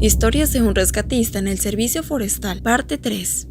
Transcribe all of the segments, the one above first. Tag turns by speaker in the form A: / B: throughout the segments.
A: Historias de un rescatista en el servicio forestal, parte 3.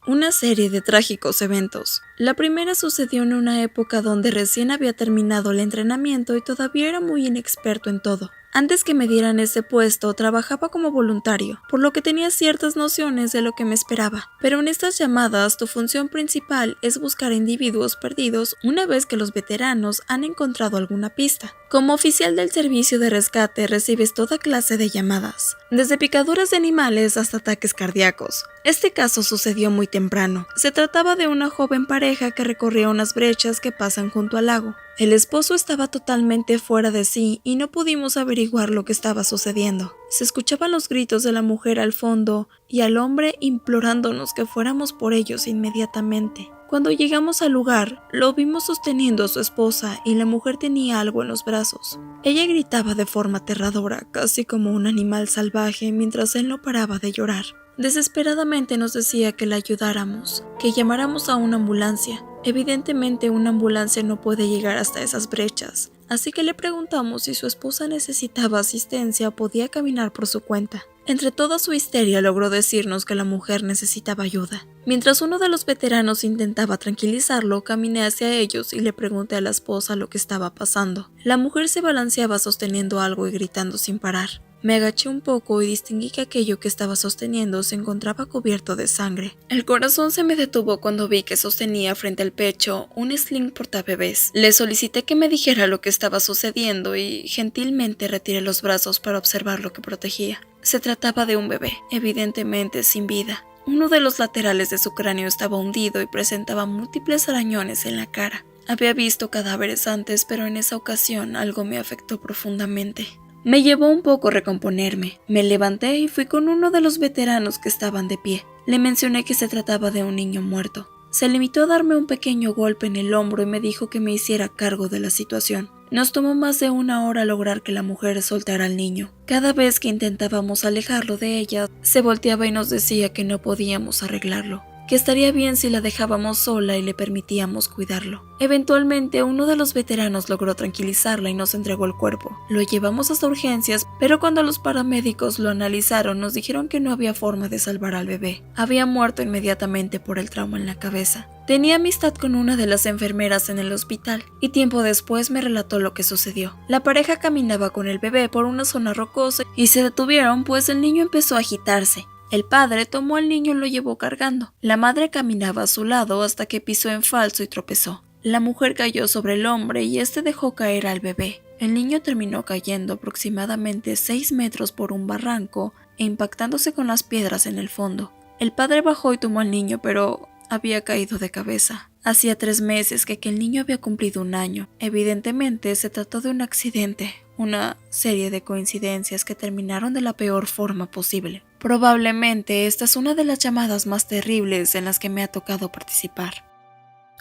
A: Una serie de trágicos eventos. La primera sucedió en una época donde recién había terminado el entrenamiento y todavía era muy inexperto en todo. Antes que me dieran ese puesto, trabajaba como voluntario, por lo que tenía ciertas nociones de lo que me esperaba. Pero en estas llamadas, tu función principal es buscar individuos perdidos una vez que los veteranos han encontrado alguna pista. Como oficial del servicio de rescate, recibes toda clase de llamadas, desde picaduras de animales hasta ataques cardíacos. Este caso sucedió muy temprano. Se trataba de una joven pareja que recorría unas brechas que pasan junto al lago. El esposo estaba totalmente fuera de sí y no pudimos averiguar lo que estaba sucediendo. Se escuchaban los gritos de la mujer al fondo y al hombre implorándonos que fuéramos por ellos inmediatamente. Cuando llegamos al lugar, lo vimos sosteniendo a su esposa y la mujer tenía algo en los brazos. Ella gritaba de forma aterradora, casi como un animal salvaje, mientras él no paraba de llorar. Desesperadamente nos decía que la ayudáramos, que llamáramos a una ambulancia. Evidentemente una ambulancia no puede llegar hasta esas brechas, así que le preguntamos si su esposa necesitaba asistencia o podía caminar por su cuenta. Entre toda su histeria logró decirnos que la mujer necesitaba ayuda. Mientras uno de los veteranos intentaba tranquilizarlo, caminé hacia ellos y le pregunté a la esposa lo que estaba pasando. La mujer se balanceaba sosteniendo algo y gritando sin parar. Me agaché un poco y distinguí que aquello que estaba sosteniendo se encontraba cubierto de sangre. El corazón se me detuvo cuando vi que sostenía frente al pecho un sling portabebés. Le solicité que me dijera lo que estaba sucediendo y gentilmente retiré los brazos para observar lo que protegía. Se trataba de un bebé, evidentemente sin vida. Uno de los laterales de su cráneo estaba hundido y presentaba múltiples arañones en la cara. Había visto cadáveres antes, pero en esa ocasión algo me afectó profundamente. Me llevó un poco recomponerme. Me levanté y fui con uno de los veteranos que estaban de pie. Le mencioné que se trataba de un niño muerto. Se limitó a darme un pequeño golpe en el hombro y me dijo que me hiciera cargo de la situación. Nos tomó más de una hora lograr que la mujer soltara al niño. Cada vez que intentábamos alejarlo de ella, se volteaba y nos decía que no podíamos arreglarlo, que estaría bien si la dejábamos sola y le permitíamos cuidarlo. Eventualmente, uno de los veteranos logró tranquilizarla y nos entregó el cuerpo. Lo llevamos hasta urgencias, pero cuando los paramédicos lo analizaron, nos dijeron que no había forma de salvar al bebé. Había muerto inmediatamente por el trauma en la cabeza. Tenía amistad con una de las enfermeras en el hospital, y tiempo después me relató lo que sucedió. La pareja caminaba con el bebé por una zona rocosa y se detuvieron pues el niño empezó a agitarse. El padre tomó al niño y lo llevó cargando. La madre caminaba a su lado hasta que pisó en falso y tropezó. La mujer cayó sobre el hombre y este dejó caer al bebé. El niño terminó cayendo aproximadamente 6 metros por un barranco e impactándose con las piedras en el fondo. El padre bajó y tomó al niño, pero había caído de cabeza. Hacía 3 meses que aquel niño había cumplido 1 año. Evidentemente se trató de un accidente, una serie de coincidencias que terminaron de la peor forma posible. Probablemente esta es una de las llamadas más terribles en las que me ha tocado participar.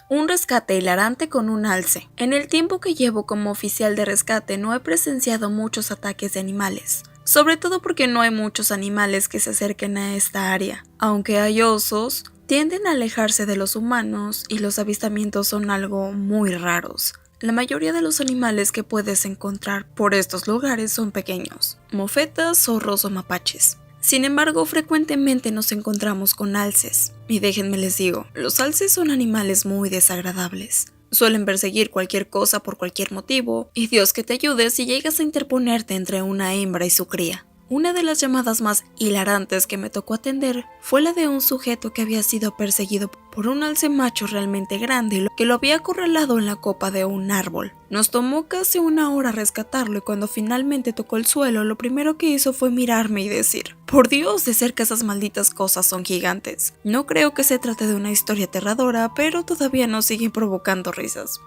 A: Un rescate hilarante con un alce. En el tiempo que llevo como oficial de rescate no he presenciado muchos ataques de animales, sobre todo porque no hay muchos animales que se acerquen a esta área. Aunque hay osos, tienden a alejarse de los humanos y los avistamientos son algo muy raros. La mayoría de los animales que puedes encontrar por estos lugares son pequeños, mofetas, zorros o mapaches. Sin embargo, frecuentemente nos encontramos con alces. Y déjenme les digo, los alces son animales muy desagradables. Suelen perseguir cualquier cosa por cualquier motivo, y Dios que te ayude si llegas a interponerte entre una hembra y su cría. Una de las llamadas más hilarantes que me tocó atender fue la de un sujeto que había sido perseguido por un alce macho realmente grande que lo había acorralado en la copa de un árbol. Nos tomó casi 1 hora rescatarlo y cuando finalmente tocó el suelo, lo primero que hizo fue mirarme y decir: "Por Dios, de cerca esas malditas cosas son gigantes". No creo que se trate de una historia aterradora, pero todavía nos siguen provocando risas.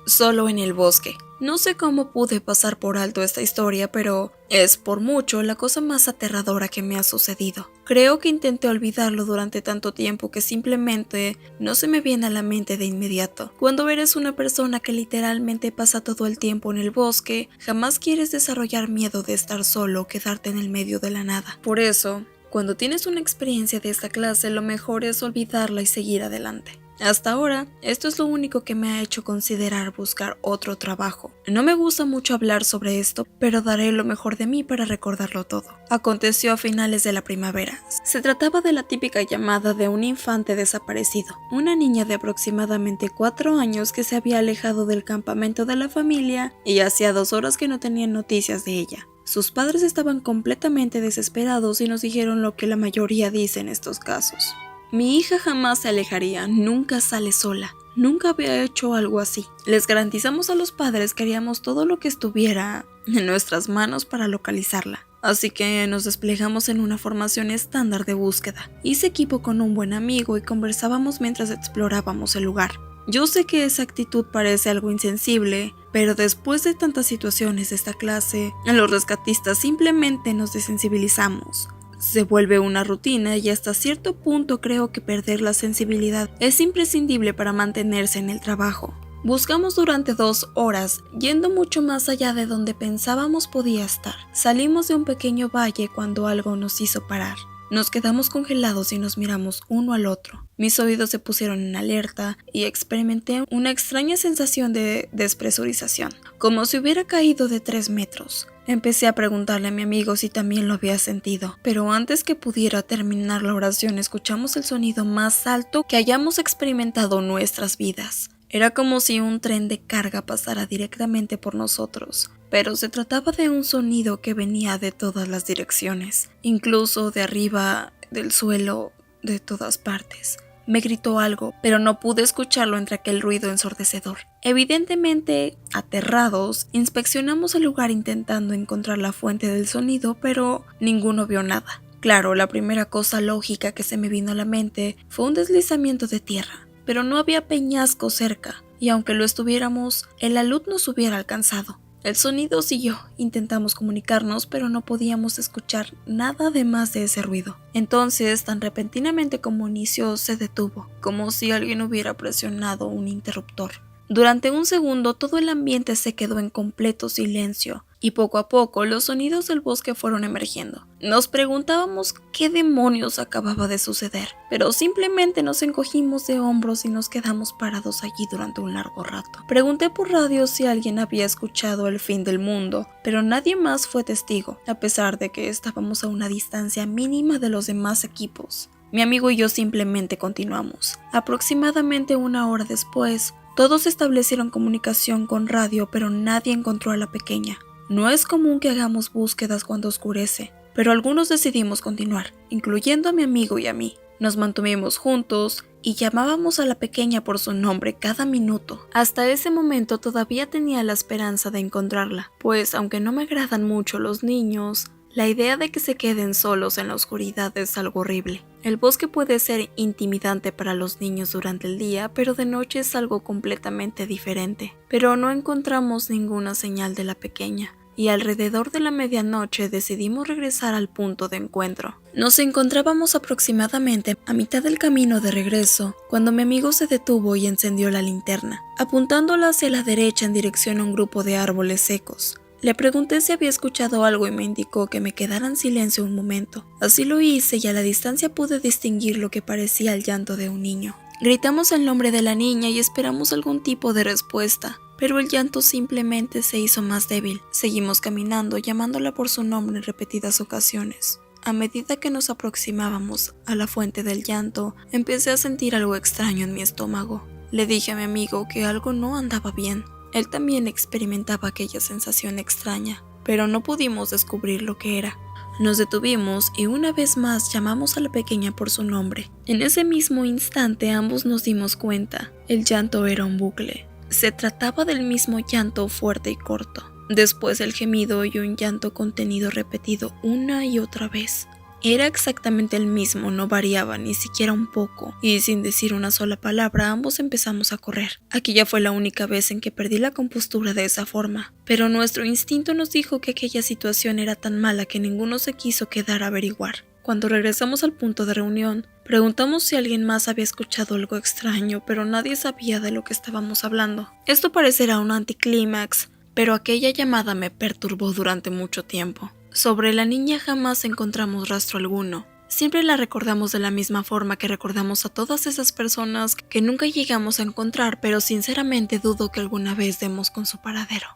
A: Solo en el bosque. No sé cómo pude pasar por alto esta historia, pero es por mucho la cosa más aterradora que me ha sucedido. Creo que intenté olvidarlo durante tanto tiempo que simplemente no se me viene a la mente de inmediato. Cuando eres una persona que literalmente pasa todo el tiempo en el bosque, jamás quieres desarrollar miedo de estar solo o quedarte en el medio de la nada. Por eso, cuando tienes una experiencia de esta clase, lo mejor es olvidarla y seguir adelante. Hasta ahora, esto es lo único que me ha hecho considerar buscar otro trabajo. No me gusta mucho hablar sobre esto, pero daré lo mejor de mí para recordarlo todo. Aconteció a finales de la primavera. Se trataba de la típica llamada de un infante desaparecido, una niña de aproximadamente 4 años que se había alejado del campamento de la familia y hacía 2 horas que no tenían noticias de ella. Sus padres estaban completamente desesperados y nos dijeron lo que la mayoría dice en estos casos. Mi hija jamás se alejaría, nunca sale sola. Nunca había hecho algo así. Les garantizamos a los padres que haríamos todo lo que estuviera en nuestras manos para localizarla. Así que nos desplegamos en una formación estándar de búsqueda. Hice equipo con un buen amigo y conversábamos mientras explorábamos el lugar. Yo sé que esa actitud parece algo insensible, pero después de tantas situaciones de esta clase, los rescatistas simplemente nos desensibilizamos. Se vuelve una rutina y hasta cierto punto creo que perder la sensibilidad es imprescindible para mantenerse en el trabajo. Buscamos durante 2 horas, yendo mucho más allá de donde pensábamos podía estar. Salimos de un pequeño valle cuando algo nos hizo parar. Nos quedamos congelados y nos miramos uno al otro. Mis oídos se pusieron en alerta y experimenté una extraña sensación de despresurización, como si hubiera caído de 3 metros. Empecé a preguntarle a mi amigo si también lo había sentido, pero antes que pudiera terminar la oración escuchamos el sonido más alto que hayamos experimentado en nuestras vidas. Era como si un tren de carga pasara directamente por nosotros, pero se trataba de un sonido que venía de todas las direcciones, incluso de arriba, del suelo, de todas partes. Me gritó algo, pero no pude escucharlo entre aquel ruido ensordecedor. Evidentemente, aterrados, inspeccionamos el lugar intentando encontrar la fuente del sonido, pero ninguno vio nada. Claro, la primera cosa lógica que se me vino a la mente fue un deslizamiento de tierra, pero no había peñasco cerca, y aunque lo estuviéramos, el alud nos hubiera alcanzado. El sonido siguió, intentamos comunicarnos, pero no podíamos escuchar nada además de ese ruido. Entonces, tan repentinamente como inició, se detuvo, como si alguien hubiera presionado un interruptor. Durante un segundo todo el ambiente se quedó en completo silencio, y poco a poco los sonidos del bosque fueron emergiendo. Nos preguntábamos qué demonios acababa de suceder, pero simplemente nos encogimos de hombros y nos quedamos parados allí durante un largo rato. Pregunté por radio si alguien había escuchado el fin del mundo, pero nadie más fue testigo, a pesar de que estábamos a una distancia mínima de los demás equipos. Mi amigo y yo simplemente continuamos. Aproximadamente 1 hora después, todos establecieron comunicación con radio, pero nadie encontró a la pequeña. No es común que hagamos búsquedas cuando oscurece, pero algunos decidimos continuar, incluyendo a mi amigo y a mí. Nos mantuvimos juntos y llamábamos a la pequeña por su nombre cada minuto. Hasta ese momento todavía tenía la esperanza de encontrarla, pues aunque no me agradan mucho los niños, la idea de que se queden solos en la oscuridad es algo horrible. El bosque puede ser intimidante para los niños durante el día, pero de noche es algo completamente diferente. Pero no encontramos ninguna señal de la pequeña, y alrededor de la medianoche decidimos regresar al punto de encuentro. Nos encontrábamos aproximadamente a mitad del camino de regreso, cuando mi amigo se detuvo y encendió la linterna, apuntándola hacia la derecha en dirección a un grupo de árboles secos. Le pregunté si había escuchado algo y me indicó que me quedara en silencio un momento. Así lo hice y a la distancia pude distinguir lo que parecía el llanto de un niño. Gritamos el nombre de la niña y esperamos algún tipo de respuesta, pero el llanto simplemente se hizo más débil. Seguimos caminando, llamándola por su nombre en repetidas ocasiones. A medida que nos aproximábamos a la fuente del llanto, empecé a sentir algo extraño en mi estómago. Le dije a mi amigo que algo no andaba bien. Él también experimentaba aquella sensación extraña, pero no pudimos descubrir lo que era. Nos detuvimos y una vez más llamamos a la pequeña por su nombre. En ese mismo instante ambos nos dimos cuenta, el llanto era un bucle. Se trataba del mismo llanto fuerte y corto. Después el gemido y un llanto contenido repetido una y otra vez. Era exactamente el mismo, no variaba ni siquiera un poco, y sin decir una sola palabra ambos empezamos a correr. Aquella fue la única vez en que perdí la compostura de esa forma, pero nuestro instinto nos dijo que aquella situación era tan mala que ninguno se quiso quedar a averiguar. Cuando regresamos al punto de reunión, preguntamos si alguien más había escuchado algo extraño, pero nadie sabía de lo que estábamos hablando. Esto parecerá un anticlímax, pero aquella llamada me perturbó durante mucho tiempo. Sobre la niña jamás encontramos rastro alguno. Siempre la recordamos de la misma forma que recordamos a todas esas personas que nunca llegamos a encontrar, pero sinceramente dudo que alguna vez demos con su paradero.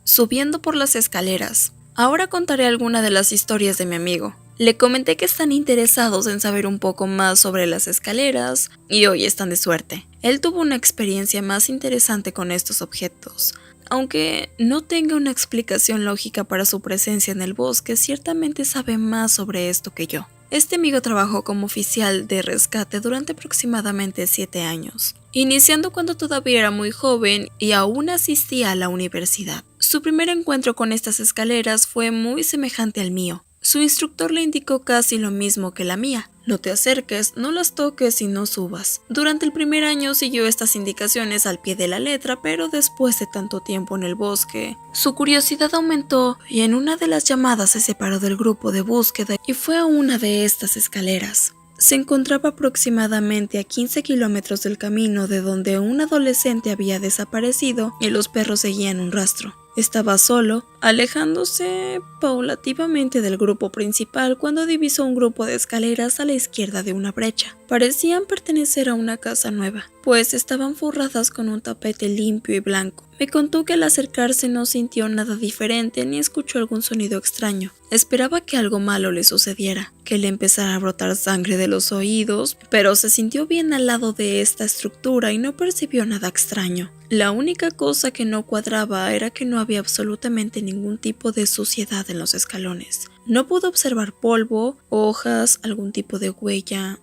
A: Subiendo por las escaleras. Ahora contaré alguna de las historias de mi amigo. Le comenté que están interesados en saber un poco más sobre las escaleras y hoy están de suerte. Él tuvo una experiencia más interesante con estos objetos. Aunque no tenga una explicación lógica para su presencia en el bosque, ciertamente sabe más sobre esto que yo. Este amigo trabajó como oficial de rescate durante aproximadamente 7 años, iniciando cuando todavía era muy joven y aún asistía a la universidad. Su primer encuentro con estas escaleras fue muy semejante al mío. Su instructor le indicó casi lo mismo que la mía. No te acerques, no las toques y no subas. Durante el primer año siguió estas indicaciones al pie de la letra, pero después de tanto tiempo en el bosque, su curiosidad aumentó y en una de las llamadas se separó del grupo de búsqueda y fue a una de estas escaleras. Se encontraba aproximadamente a 15 kilómetros del camino de donde un adolescente había desaparecido y los perros seguían un rastro. Estaba solo, alejándose paulativamente del grupo principal cuando divisó un grupo de escaleras a la izquierda de una brecha. Parecían pertenecer a una casa nueva, pues estaban forradas con un tapete limpio y blanco. Me contó que al acercarse no sintió nada diferente ni escuchó algún sonido extraño. Esperaba que algo malo le sucediera, que le empezara a brotar sangre de los oídos, pero se sintió bien al lado de esta estructura y no percibió nada extraño. La única cosa que no cuadraba era que no había absolutamente ningún tipo de suciedad en los escalones. No pudo observar polvo, hojas, algún tipo de huella,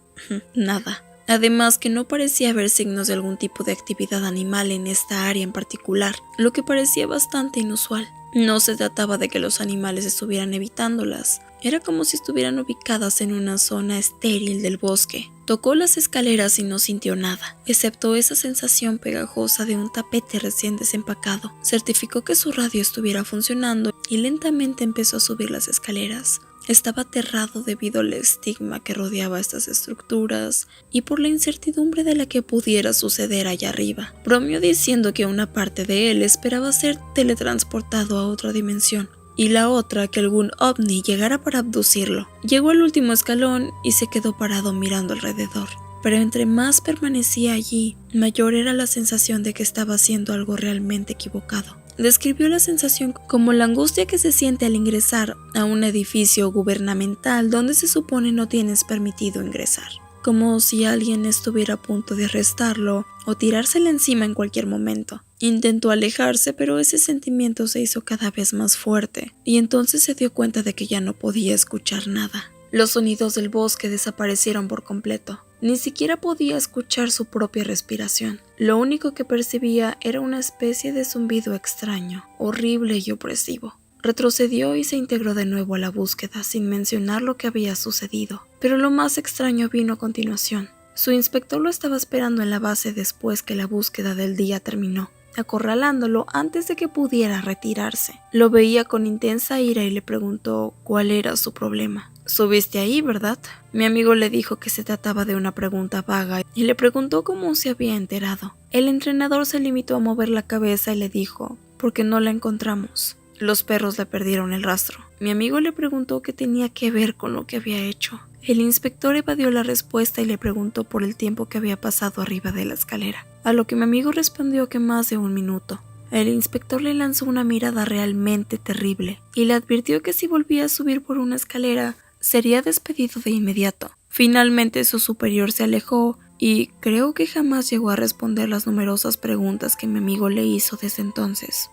A: nada. Además que no parecía haber signos de algún tipo de actividad animal en esta área en particular, lo que parecía bastante inusual. No se trataba de que los animales estuvieran evitándolas, era como si estuvieran ubicadas en una zona estéril del bosque. Tocó las escaleras y no sintió nada, excepto esa sensación pegajosa de un tapete recién desempacado. Certificó que su radio estuviera funcionando y lentamente empezó a subir las escaleras. Estaba aterrado debido al estigma que rodeaba estas estructuras y por la incertidumbre de la que pudiera suceder allá arriba. Bromeó diciendo que una parte de él esperaba ser teletransportado a otra dimensión y la otra que algún ovni llegara para abducirlo. Llegó al último escalón y se quedó parado mirando alrededor. Pero entre más permanecía allí, mayor era la sensación de que estaba haciendo algo realmente equivocado. Describió la sensación como la angustia que se siente al ingresar a un edificio gubernamental donde se supone no tienes permitido ingresar. Como si alguien estuviera a punto de arrestarlo o tirársele encima en cualquier momento. Intentó alejarse, pero ese sentimiento se hizo cada vez más fuerte, y entonces se dio cuenta de que ya no podía escuchar nada. Los sonidos del bosque desaparecieron por completo. Ni siquiera podía escuchar su propia respiración. Lo único que percibía era una especie de zumbido extraño, horrible y opresivo. Retrocedió y se integró de nuevo a la búsqueda sin mencionar lo que había sucedido. Pero lo más extraño vino a continuación. Su inspector lo estaba esperando en la base después que la búsqueda del día terminó, acorralándolo antes de que pudiera retirarse. Lo veía con intensa ira y le preguntó cuál era su problema. «Subiste ahí, ¿verdad?». Mi amigo le dijo que se trataba de una pregunta vaga y le preguntó cómo se había enterado. El entrenador se limitó a mover la cabeza y le dijo: «Porque no la encontramos. Los perros le perdieron el rastro». Mi amigo le preguntó qué tenía que ver con lo que había hecho. El inspector evadió la respuesta y le preguntó por el tiempo que había pasado arriba de la escalera, a lo que mi amigo respondió que más de 1 minuto. El inspector le lanzó una mirada realmente terrible y le advirtió que si volvía a subir por una escalera, sería despedido de inmediato. Finalmente su superior se alejó y creo que jamás llegó a responder las numerosas preguntas que mi amigo le hizo desde entonces.